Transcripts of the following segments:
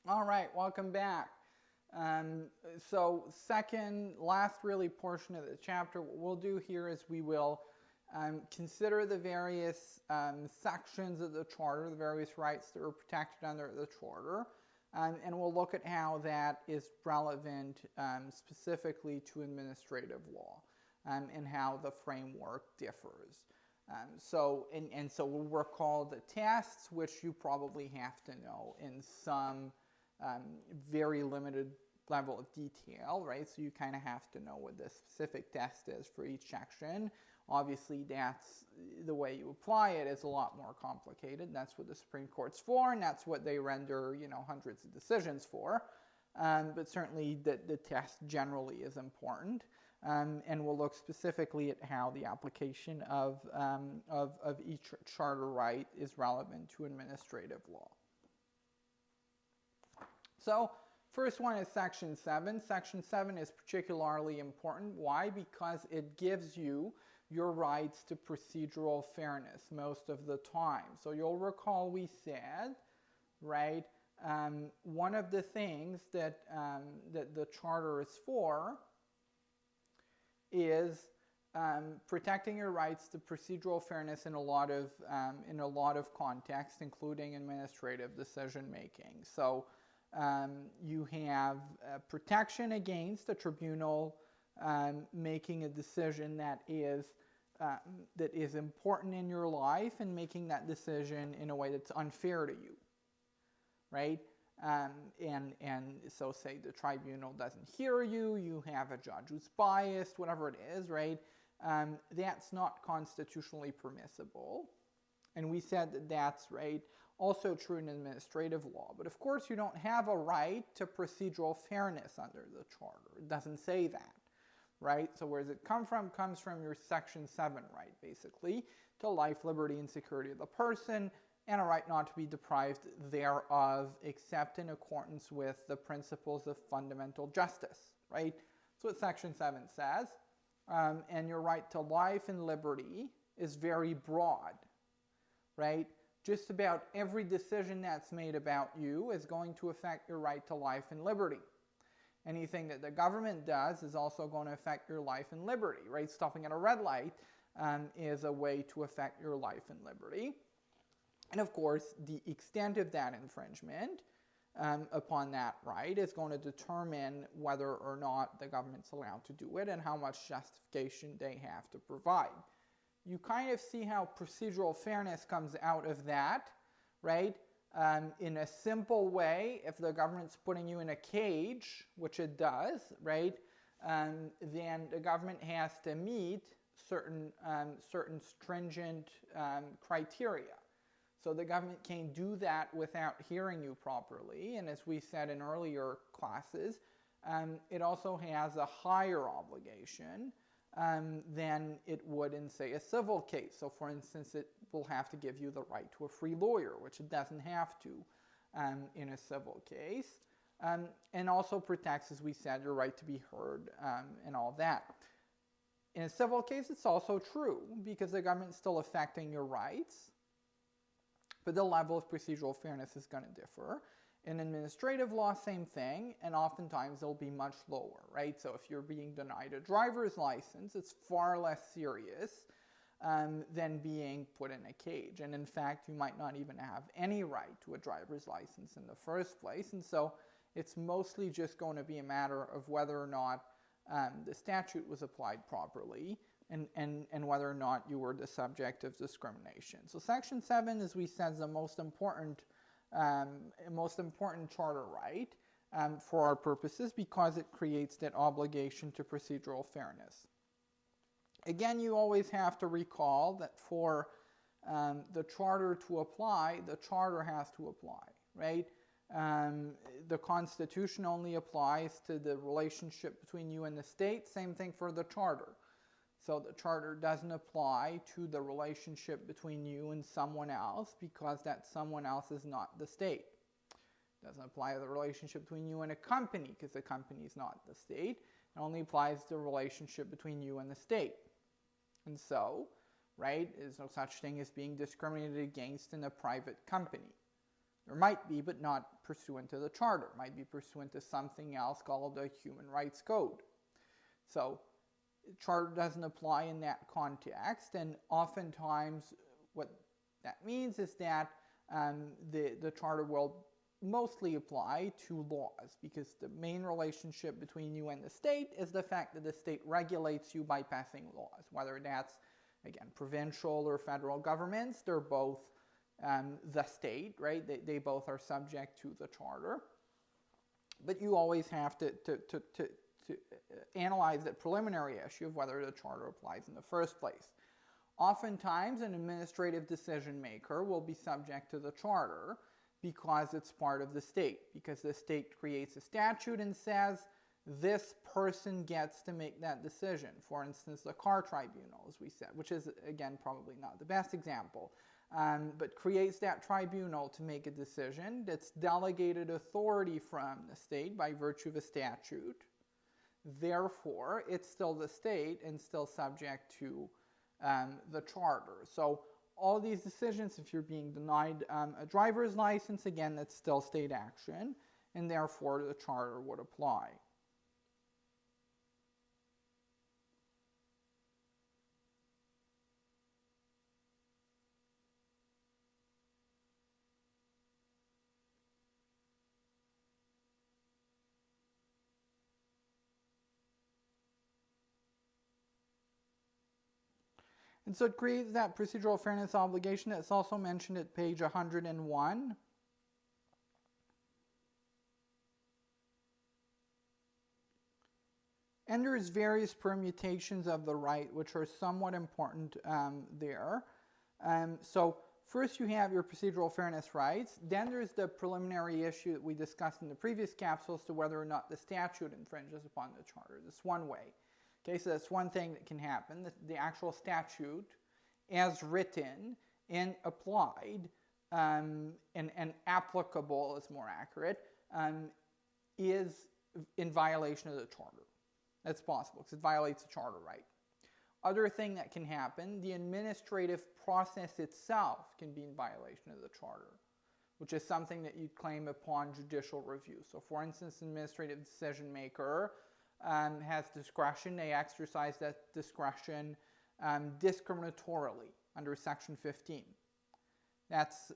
All right, welcome back. So last really portion of the chapter, what we'll do here is we will consider the various sections of the Charter, the various rights that are protected under the Charter, and we'll look at how that is relevant specifically to administrative law and how the framework differs. So we'll recall the tests, which you probably have to know in some very limited level of detail, right? So you kind of have to know what the specific test is for each section. Obviously, that's the way you apply it is a lot more complicated. That's what the Supreme Court's for, and that's what they render, hundreds of decisions for. But certainly the test generally is important. And we'll look specifically at how the application of each charter right is relevant to administrative law. So first one is Section 7. Section 7 is particularly important. Why? Because it gives you your rights to procedural fairness most of the time. So you'll recall we said, right, one of the things that the Charter is for is protecting your rights to procedural fairness in a lot of contexts, including administrative decision making. So you have protection against a tribunal making a decision that is important in your life and making that decision in a way that's unfair to you, right? And so say the tribunal doesn't hear you, you have a judge who's biased, whatever it is, right? That's not constitutionally permissible. And we said that that's, right, also true in administrative law. But of course you don't have a right to procedural fairness under the Charter. It doesn't say that, right? So where does it come from? It comes from your Section 7 right, basically, to life, liberty, and security of the person, and a right not to be deprived thereof except in accordance with the principles of fundamental justice, right? That's what Section 7 says. And your right to life and liberty is very broad, right? Just about every decision that's made about you is going to affect your right to life and liberty. Anything that the government does is also going to affect your life and liberty, right? Stopping at a red light is a way to affect your life and liberty. And of course, the extent of that infringement upon that right is going to determine whether or not the government's allowed to do it and how much justification they have to provide. You kind of see how procedural fairness comes out of that, right? In a simple way, if the government's putting you in a cage, which it does, right, then the government has to meet certain stringent criteria. So the government can't do that without hearing you properly. And as we said in earlier classes, it also has a higher obligation than it would in, say, a civil case. So for instance, it will have to give you the right to a free lawyer, which it doesn't have to in a civil case. And also protects, as we said, your right to be heard and all that. In a civil case, it's also true because the government's still affecting your rights, but the level of procedural fairness is going to differ. In administrative law, same thing, and oftentimes it'll be much lower, right? So if you're being denied a driver's license, it's far less serious than being put in a cage. And in fact, you might not even have any right to a driver's license in the first place. And so it's mostly just going to be a matter of whether or not the statute was applied properly and whether or not you were the subject of discrimination. So Section 7, as we said, is the most important charter right for our purposes because it creates that obligation to procedural fairness. Again, you always have to recall that for the Charter to apply, the Charter has to apply, right? The Constitution only applies to the relationship between you and the state. Same thing for the Charter. So the Charter doesn't apply to the relationship between you and someone else because that someone else is not the state. It doesn't apply to the relationship between you and a company because the company is not the state. It only applies to the relationship between you and the state. And so, right, there's no such thing as being discriminated against in a private company. There might be, but not pursuant to the Charter. It might be pursuant to something else called the Human Rights Code. So the Charter doesn't apply in that context, and oftentimes what that means is that the Charter will mostly apply to laws, because the main relationship between you and the state is the fact that the state regulates you by passing laws, whether that's, again, provincial or federal governments. They're both the state, right? They both are subject to the Charter. But you always have to analyze the preliminary issue of whether the Charter applies in the first place. Oftentimes, an administrative decision maker will be subject to the Charter because it's part of the state, because the state creates a statute and says this person gets to make that decision. For instance, the car tribunal, as we said, which is, again, probably not the best example, but creates that tribunal to make a decision that's delegated authority from the state by virtue of a statute. Therefore, it's still the state and still subject to the Charter. So all these decisions, if you're being denied a driver's license, again, that's still state action, and therefore the Charter would apply. And so it creates that procedural fairness obligation that's also mentioned at page 101. And there's various permutations of the right, which are somewhat important there. So first you have your procedural fairness rights. Then there's the preliminary issue that we discussed in the previous capsule as to whether or not the statute infringes upon the Charter. That's one way. Okay, so that's one thing that can happen. The actual statute, as written and applied, and applicable is more accurate, is in violation of the Charter. That's possible because it violates the Charter right. Other thing that can happen, the administrative process itself can be in violation of the Charter, which is something that you'd claim upon judicial review. So for instance, an administrative decision maker has discretion. They exercise that discretion discriminatorily under Section 15. That's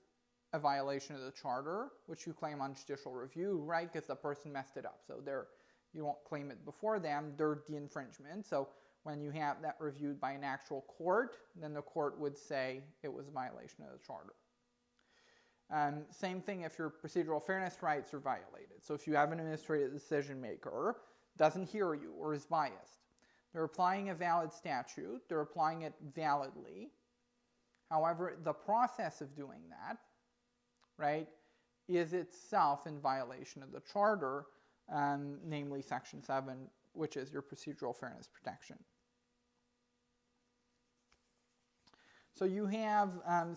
a violation of the Charter, which you claim on judicial review, right? Because the person messed it up. So you won't claim it before them. They're the infringement. So when you have that reviewed by an actual court, then the court would say it was a violation of the Charter. Same thing if your procedural fairness rights are violated. So if you have an administrative decision maker doesn't hear you or is biased. They're applying a valid statute. They're applying it validly. However, the process of doing that, right, is itself in violation of the Charter, namely Section 7, which is your procedural fairness protection. So you have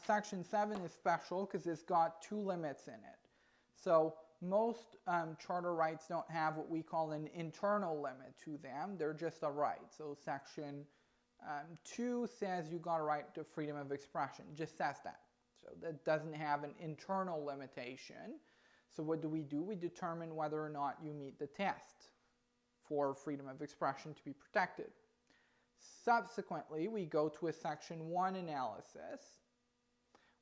Section 7 is special because it's got two limits in it. So most Charter rights don't have what we call an internal limit to them. They're just a right. So Section 2 says you got a right to freedom of expression. It just says that. So that doesn't have an internal limitation. So what do? We determine whether or not you meet the test for freedom of expression to be protected. Subsequently, we go to a Section 1 analysis,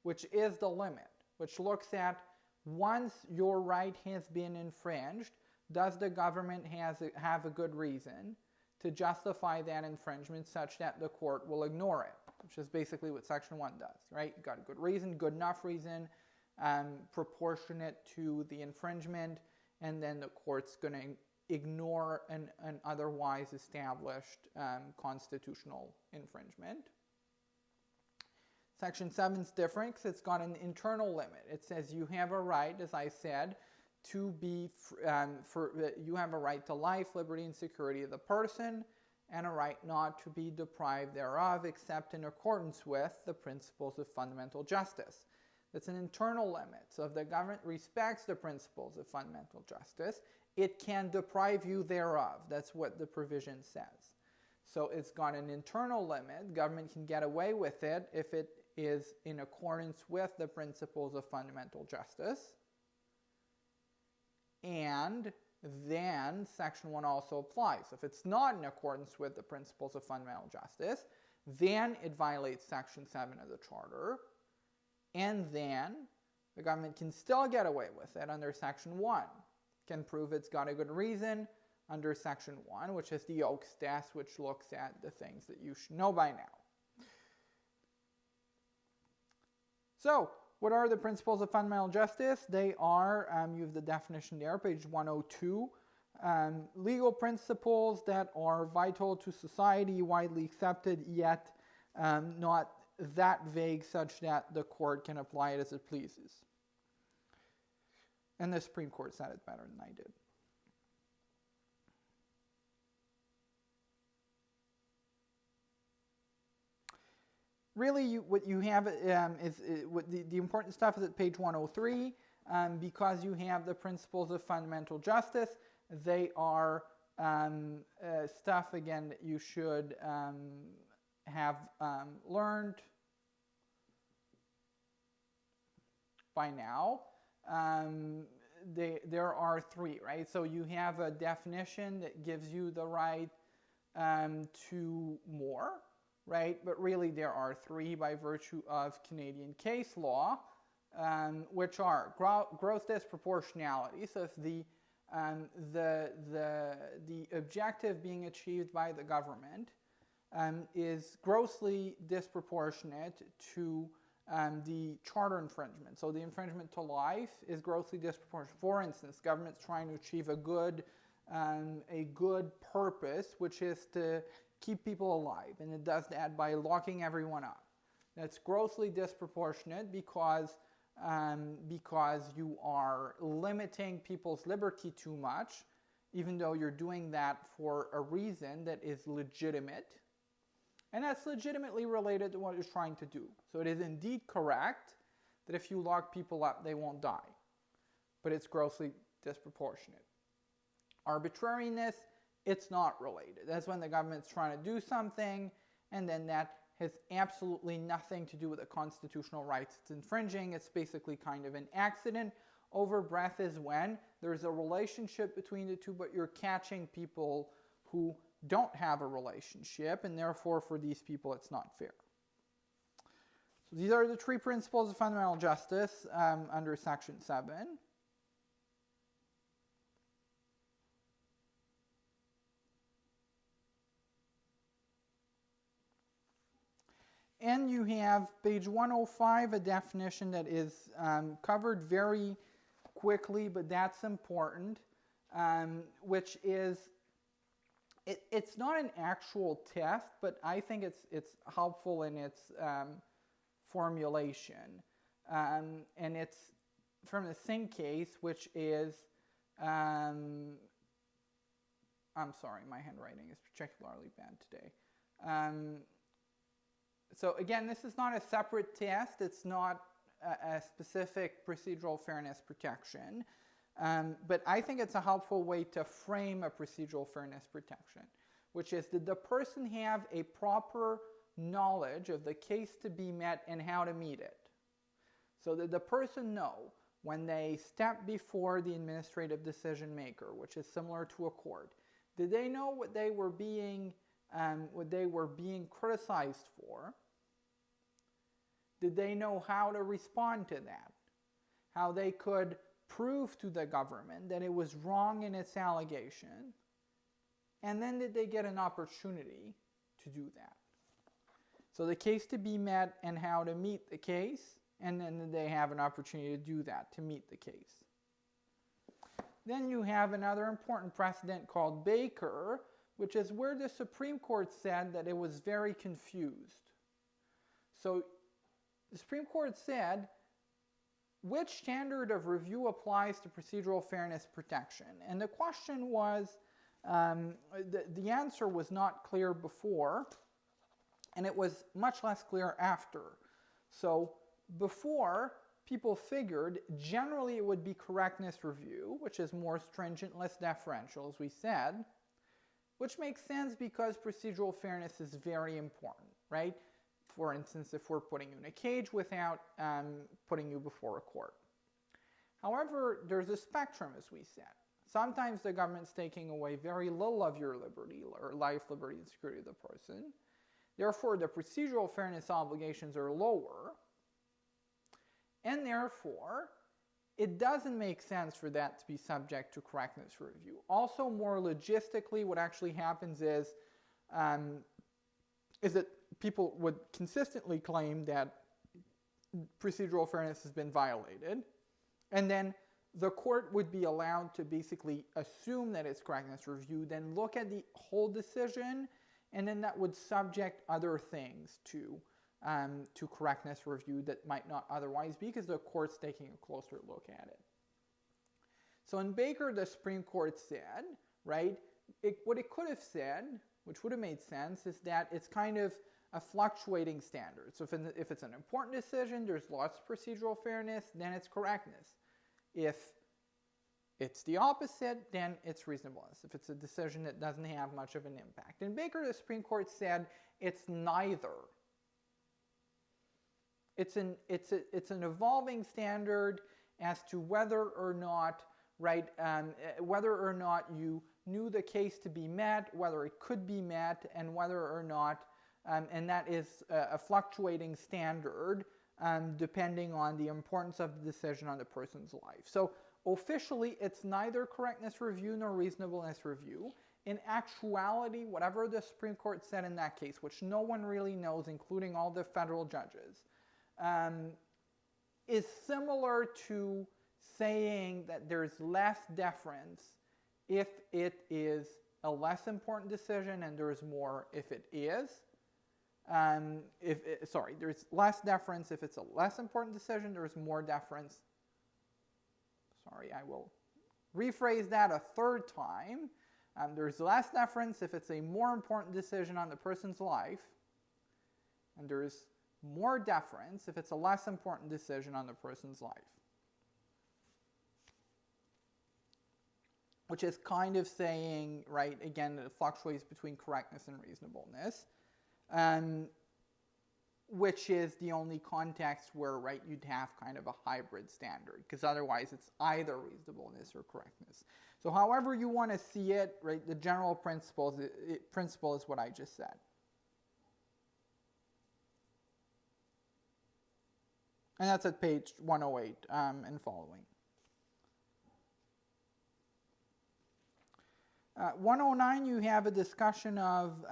which is the limit, which looks at once your right has been infringed, does the government have a good reason to justify that infringement such that the court will ignore it, which is basically what Section 1 does, right? You've got a good reason, good enough reason, proportionate to the infringement, and then the court's going to ignore an otherwise established constitutional infringement. Section 7 is different because it's got an internal limit. It says you have a right, as I said, to be you have a right to life, liberty, and security of the person, and a right not to be deprived thereof, except in accordance with the principles of fundamental justice. That's an internal limit. So if the government respects the principles of fundamental justice, it can deprive you thereof. That's what the provision says. So it's got an internal limit. Government can get away with it if it is in accordance with the principles of fundamental justice. and then Section 1 also applies. If it's not in accordance with the principles of fundamental justice, then it violates Section 7 of the Charter, and then the government can still get away with it under Section 1. Can prove it's got a good reason under Section 1, which is the Oakes test, which looks at the things that you should know by now. So, what are the principles of fundamental justice? They are, you have the definition there, page 102, legal principles that are vital to society, widely accepted, yet not that vague such that the court can apply it as it pleases. And the Supreme Court said it better than I did. Really, what you have the important stuff is at page 103. Because you have the principles of fundamental justice, they are stuff, again, that you should have learned by now. There are three, right? So you have a definition that gives you the right to more, right? But really there are three by virtue of Canadian case law, which are gross disproportionality. So if the objective being achieved by the government is grossly disproportionate to the charter infringement. So the infringement to life is grossly disproportionate. For instance, government's trying to achieve a good purpose, which is to keep people alive, and it does that by locking everyone up. That's grossly disproportionate because you are limiting people's liberty too much, even though you're doing that for a reason that is legitimate. And that's legitimately related to what you're trying to do. So it is indeed correct that if you lock people up, they won't die. But it's grossly disproportionate. Arbitrariness, it's not related. That's when the government's trying to do something, and then that has absolutely nothing to do with the constitutional rights it's infringing. It's basically kind of an accident. Overbreath is when there's a relationship between the two, but you're catching people who don't have a relationship, and therefore for these people it's not fair. So these are the three principles of fundamental justice under Section 7. And you have page 105, a definition that is covered very quickly, but that's important, which is, it's not an actual test, but I think it's helpful in its formulation. And it's from the Singh case, which is, I'm sorry, my handwriting is particularly bad today. So again, this is not a separate test. It's not a specific procedural fairness protection. But I think it's a helpful way to frame a procedural fairness protection, which is, did the person have a proper knowledge of the case to be met and how to meet it? So did the person know when they stepped before the administrative decision maker, which is similar to a court, did they know what they were being criticized for? Did they know how to respond to that? How they could prove to the government that it was wrong in its allegation? And then did they get an opportunity to do that? So the case to be met and how to meet the case, and then did they have an opportunity to do that, to meet the case? Then you have another important precedent called Baker, which is where the Supreme Court said that it was very confused. So the Supreme Court said, which standard of review applies to procedural fairness protection? And the question was, the answer was not clear before, and it was much less clear after. So before, people figured generally it would be correctness review, which is more stringent, less deferential, as we said, which makes sense because procedural fairness is very important, right? For instance, if we're putting you in a cage without putting you before a court. However, there's a spectrum, as we said. Sometimes the government's taking away very little of your liberty, or life, liberty, and security of the person. Therefore, the procedural fairness obligations are lower, and therefore, it doesn't make sense for that to be subject to correctness review. Also, more logistically, what actually happens is that people would consistently claim that procedural fairness has been violated, and then the court would be allowed to basically assume that it's correctness review, then look at the whole decision, and then that would subject other things to correctness review that might not otherwise be, because the court's taking a closer look at it. So in Baker, the Supreme Court said, right, what it could have said, which would have made sense, is that it's kind of a fluctuating standard. So if it's an important decision, there's lots of procedural fairness, then it's correctness. If it's the opposite, then it's reasonableness. If it's a decision that doesn't have much of an impact. In Baker, the Supreme Court said it's neither. It's an evolving standard as to whether or not, right, whether or not you knew the case to be met, whether it could be met, and whether or not, and that is a fluctuating standard depending on the importance of the decision on the person's life. So officially, it's neither correctness review nor reasonableness review. In actuality, whatever the Supreme Court said in that case, which no one really knows, including all the federal judges, is similar to saying that there's less deference if it is a less important decision, and there's more if it is. There's less deference if it's a less important decision, there's more deference. Sorry, I will rephrase that a third time. There's less deference if it's a more important decision on the person's life, and there's more deference if it's a less important decision on the person's life. Which is kind of saying, right, again, it fluctuates between correctness and reasonableness, which is the only context where, right, you'd have kind of a hybrid standard, because otherwise it's either reasonableness or correctness. So however you want to see it, right, the general principle is what I just said. And that's at page 108 and following. 109, you have a discussion of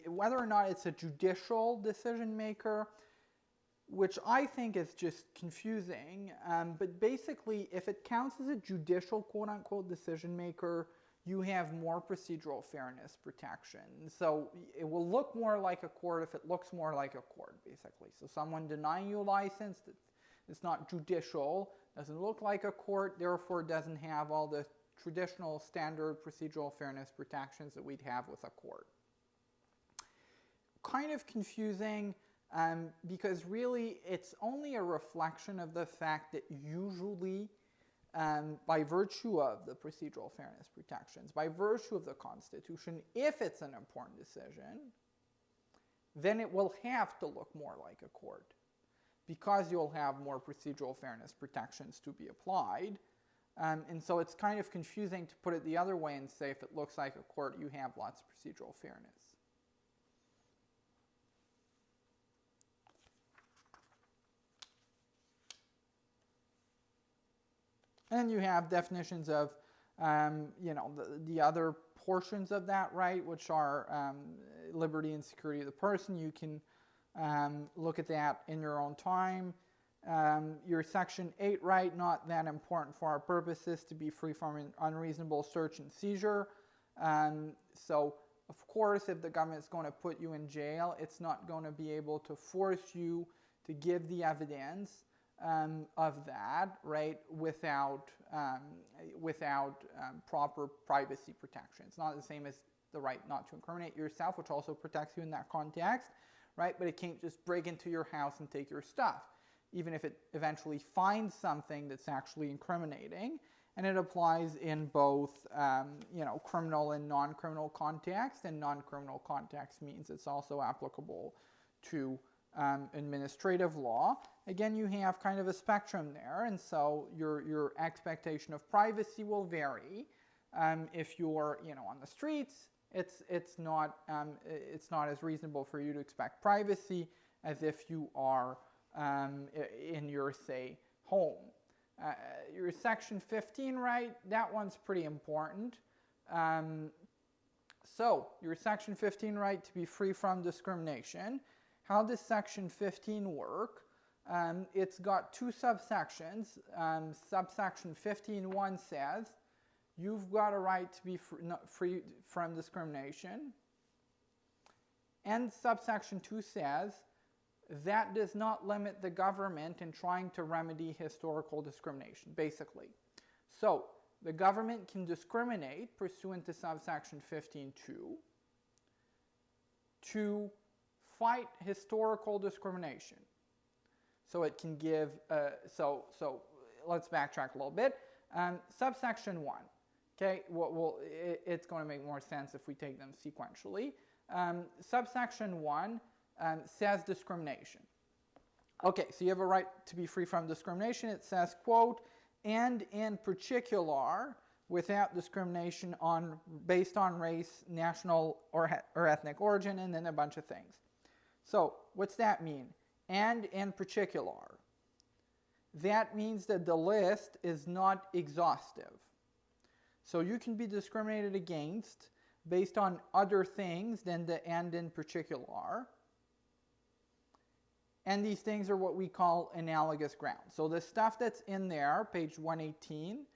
whether or not it's a judicial decision maker, which I think is just confusing. But basically, if it counts as a judicial quote-unquote decision maker, you have more procedural fairness protection. So it will look more like a court if it looks more like a court, basically. So someone denying you a license, it's not judicial, doesn't look like a court, therefore doesn't have all the traditional standard procedural fairness protections that we'd have with a court. Kind of confusing because really it's only a reflection of the fact that usually by virtue of the procedural fairness protections, by virtue of the Constitution, if it's an important decision, then it will have to look more like a court, because you'll have more procedural fairness protections to be applied. And so it's kind of confusing to put it the other way and say if it looks like a court, you have lots of procedural fairness. And then you have definitions of, the other portions of that right, which are liberty and security of the person. You can look at that in your own time. Your Section 8 right, not that important for our purposes, to be free from an unreasonable search and seizure. So, of course, if the government's going to put you in jail, it's not going to be able to force you to give the evidence of that, right, without proper privacy protection. It's not the same as the right not to incriminate yourself, which also protects you in that context, right? But it can't just break into your house and take your stuff, even if it eventually finds something that's actually incriminating. And it applies in both, criminal and non-criminal context. And non-criminal context means it's also applicable to administrative law. again, you have kind of a spectrum there, and so your expectation of privacy will vary. If you're, on the streets, it's not as reasonable for you to expect privacy as if you are in your, say, home. Your Section 15 right, that one's pretty important. So, your Section 15 right to be free from discrimination. How does Section 15 work? It's got two subsections. Subsection 15.1 says you've got a right to be free from discrimination. And subsection 2 says that does not limit the government in trying to remedy historical discrimination, basically. So, the government can discriminate pursuant to subsection 15.2 to fight historical discrimination. So it can give, so let's backtrack a little bit. Subsection 1, okay, it's going to make more sense if we take them sequentially. Subsection 1 says discrimination. Okay, so you have a right to be free from discrimination. It says, quote, and in particular, without discrimination based on race, national, or ethnic origin, and then a bunch of things. So, what's that mean? And in particular. That means that the list is not exhaustive. So you can be discriminated against based on other things than the and in particular. And these things are what we call analogous grounds. So the stuff that's in there, page 118,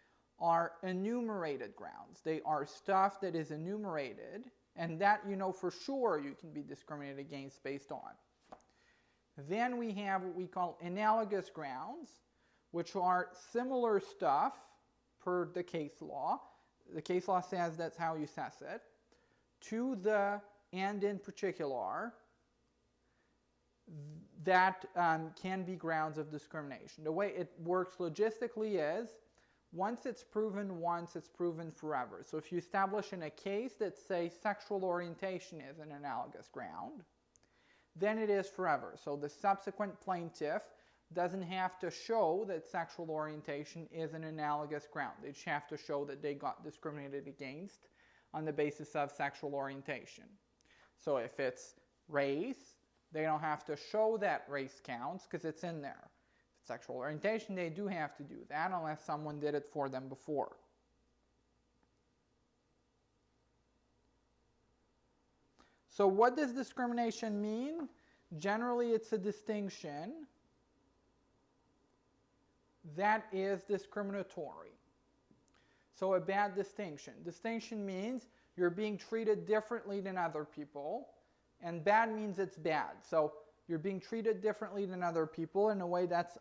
are enumerated grounds. They are stuff that is enumerated, and that you know for sure you can be discriminated against based on. Then we have what we call analogous grounds, which are similar stuff per the case law. The case law says that's how you assess it. To the and in particular, that can be grounds of discrimination. The way it works logistically is, once it's proven once, it's proven forever. So if you establish in a case that, say, sexual orientation is an analogous ground, then it is forever. So the subsequent plaintiff doesn't have to show that sexual orientation is an analogous ground. They just have to show that they got discriminated against on the basis of sexual orientation. So if it's race, they don't have to show that race counts because it's in there. If it's sexual orientation, they do have to do that unless someone did it for them before. So what does discrimination mean? Generally, it's a distinction that is discriminatory. So a bad distinction. Distinction means you're being treated differently than other people, and bad means it's bad. So you're being treated differently than other people in a way that's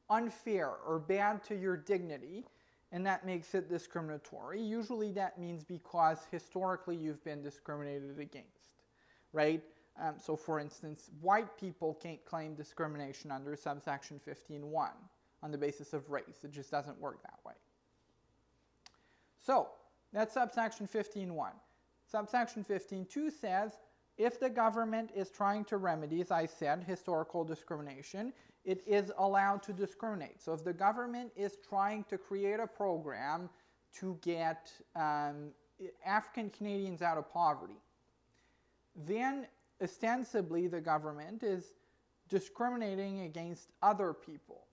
unfair or bad to your dignity, and that makes it discriminatory. Usually that means because historically you've been discriminated against, right? So for instance, white people can't claim discrimination under subsection 15.1 on the basis of race. It just doesn't work that way. So that's subsection 15.1. Subsection 15.2 says, if the government is trying to remedy, as I said, historical discrimination, it is allowed to discriminate. So if the government is trying to create a program to get African Canadians out of poverty, then ostensibly the government is discriminating against other people.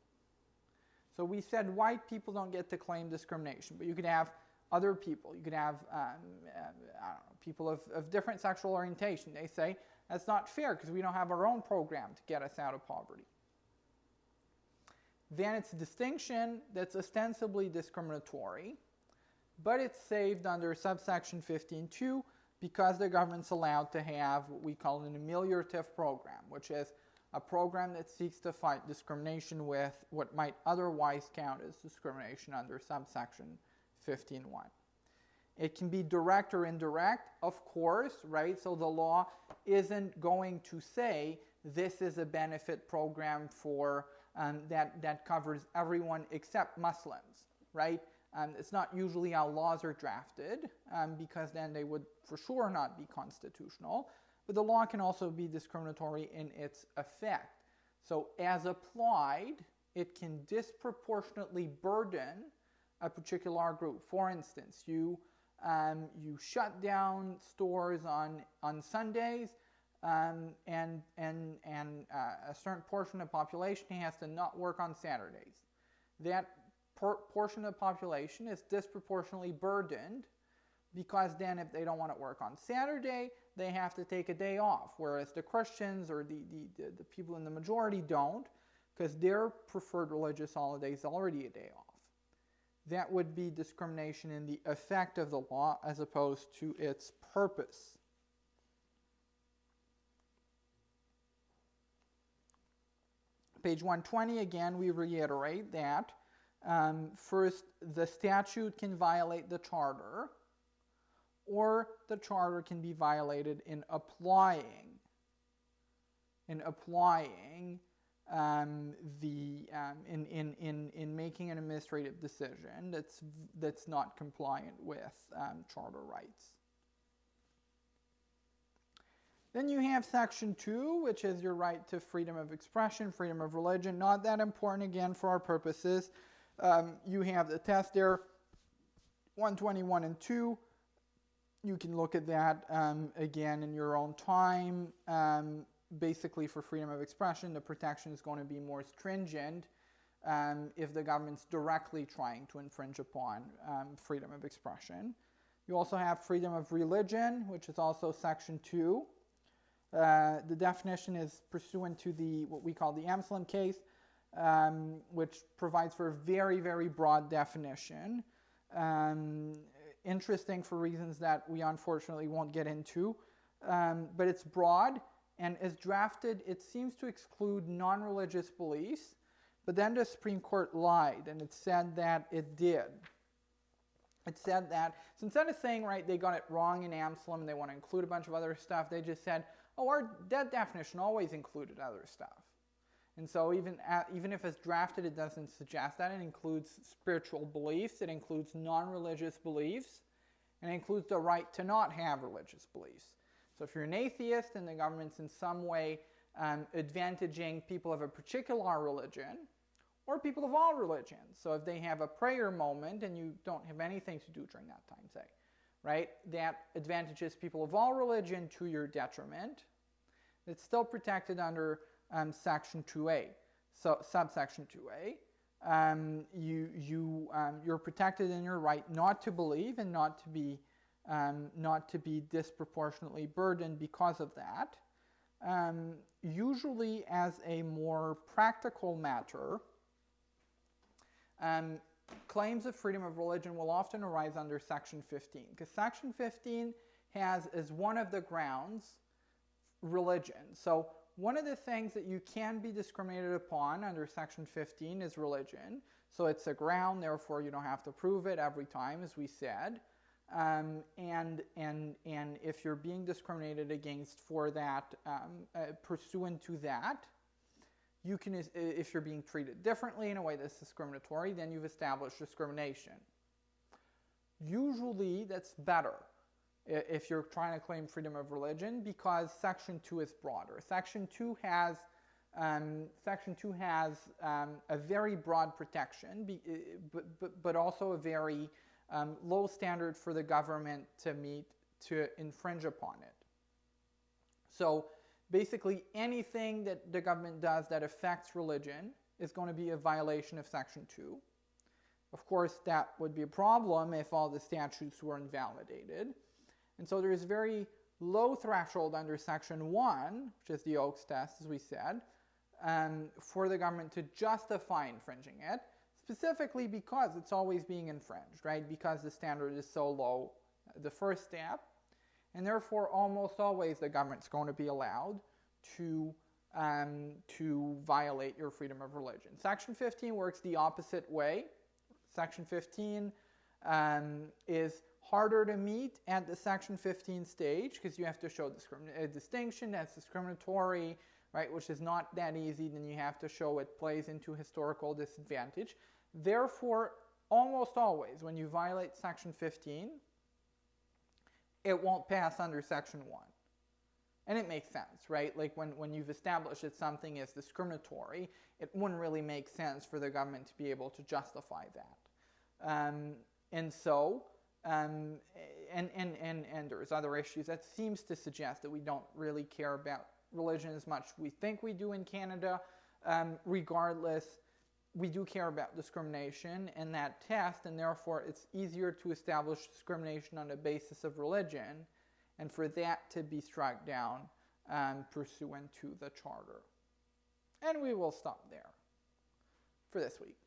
So we said white people don't get to claim discrimination, but you could have other people. You could have I don't know, people of different sexual orientation. They say, that's not fair because we don't have our own program to get us out of poverty. Then it's a distinction that's ostensibly discriminatory, but it's saved under subsection 15.2 because the government's allowed to have what we call an ameliorative program, which is a program that seeks to fight discrimination with what might otherwise count as discrimination under subsection 15.1. It can be direct or indirect, of course, right? So the law isn't going to say this is a benefit program for that covers everyone except Muslims, right? It's not usually how laws are drafted because then they would for sure not be constitutional. But the law can also be discriminatory in its effect. So as applied, it can disproportionately burden a particular group. For instance, you shut down stores on Sundays, and a certain portion of the population has to not work on Saturdays. That portion of the population is disproportionately burdened, because then if they don't want to work on Saturday, they have to take a day off, whereas the Christians or the people in the majority don't, because their preferred religious holiday is already a day off. That would be discrimination in the effect of the law as opposed to its purpose. Page 120, again, we reiterate that first, the statute can violate the charter, or the charter can be violated in making an administrative decision that's not compliant with charter rights. Then you have section 2, which is your right to freedom of expression, freedom of religion. Not that important, again, for our purposes. You have the test there, 121 and 2. You can look at that again in your own time. Basically, for freedom of expression, the protection is going to be more stringent if the government's directly trying to infringe upon freedom of expression. You also have freedom of religion, which is also section 2. The definition is pursuant to what we call the Amslam case, which provides for a very, very broad definition. Interesting for reasons that we unfortunately won't get into, but it's broad, and as drafted, it seems to exclude non-religious beliefs, but then the Supreme Court lied, and it said that it did. It said that, so instead of saying, right, they got it wrong in Amslam and they want to include a bunch of other stuff, they just said, oh, that definition always included other stuff. And so even if it's drafted, it doesn't suggest that. It includes spiritual beliefs, it includes non-religious beliefs, and it includes the right to not have religious beliefs. So if you're an atheist and the government's in some way advantaging people of a particular religion, or people of all religions, so if they have a prayer moment and you don't have anything to do during that time, say, right, that advantages people of all religion to your detriment, it's still protected under section 2A. So subsection 2A, you're protected in your right not to believe and not to be disproportionately burdened because of that. Usually, as a more practical matter, claims of freedom of religion will often arise under section 15, because section 15 has as one of the grounds religion. So one of the things that you can be discriminated upon under section 15 is religion. So it's a ground, therefore you don't have to prove it every time, as we said. And if you're being discriminated against for that, pursuant to that, you can, if you're being treated differently in a way that's discriminatory, then you've established discrimination. Usually that's better if you're trying to claim freedom of religion, because section 2 is broader. Section 2 has a very broad protection, but also a very low standard for the government to meet to infringe upon it. So basically anything that the government does that affects religion is going to be a violation of section 2. Of course, that would be a problem if all the statutes were invalidated. And so there is very low threshold under section 1, which is the Oakes test, as we said, for the government to justify infringing it, specifically because it's always being infringed, right? Because the standard is so low, the first step, and therefore almost always the government's going to be allowed to violate your freedom of religion. Section 15 works the opposite way. Section 15 is harder to meet at the section 15 stage, because you have to show a distinction that's discriminatory, right, which is not that easy. Then you have to show it plays into historical disadvantage. Therefore, almost always, when you violate section 15, it won't pass under section 1. And it makes sense, right? Like when you've established that something is discriminatory, it wouldn't really make sense for the government to be able to justify that. And there's other issues. That seems to suggest that we don't really care about religion as much as we think we do in Canada. Regardless, we do care about discrimination and that test, and therefore it's easier to establish discrimination on the basis of religion, and for that to be struck down pursuant to the Charter. And we will stop there for this week.